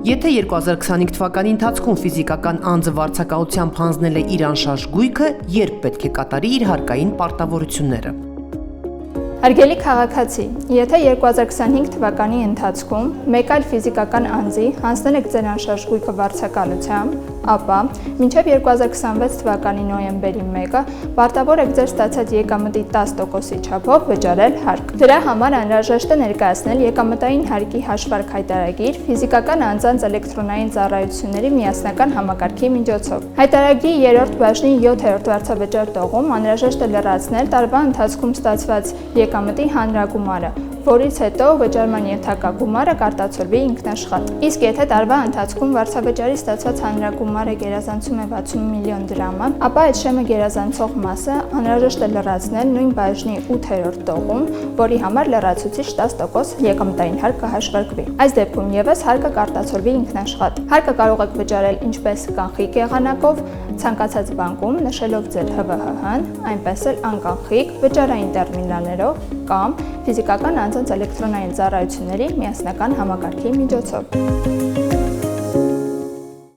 Եթե 2025 թվականի ընթացքում ֆիզիկական անձը վարձակալությամբ հանձնել է իր անշարժ գույքը, երբ պետք է կատարի իր հարկային պարտավորությունները։ Հարգելի քաղաքացի, եթե 2025 թվականի ընթացքում մեկ այլ ֆիզիկական անձի հանձնել եք ձեր անշարժ գույքը վարձակալությամբ, ապա մինչև 2026 թվականի նոյեմբերի 1-ը պարտավոր եք ձեր ստացած եկամտի 10%-ի չափով վճարել հարկ։ Դրա համար անհրաժեշտ է ներկայացնել եկամտային հարկի հաշվարկ հայտարարագիր ֆիզիկական անձանց էլեկտրոնային ծառայությունների միասնական համակարգի միջոցով։ Հայտարարագրի 3-րդ բաժնի 7-րդ վարձավճար տողում անհրաժեշտ է լրացնել տարվա ընթացքում ստացված եկամտի հանրագումարը, որից հետո վճարման ենթակա գումարը կարտացոլվի ինքնաշխատ։ Իսկ եթե տարվա ընթացքում վարձավճարի ստացված հանրագումարը գերազանցում է 60 միլիոն դրամը, ապա այդ շեմը գերազանցող մասը անհրաժեշտ է լրացնել նույն բաժնի 8-րդ տողում, որի համար լրացուցիչ 10% եկամտային հարկ կհաշվարկվի։ Այս դեպքում ևս հարկը կարտացոլվի ինքնաշխատ։ Հարկը կարող եք վճարել ինչպես կանխիկ եղանակով, ցանկացած բանկում նշելով ձեր ՀՎՀ-ն, այնպես էլ անկանխիկ վճարային տերմինալներով կամ ֆիզիկական անձանց էլեկտրոնային ծառայությունների միասնական համակարգի միջոցով։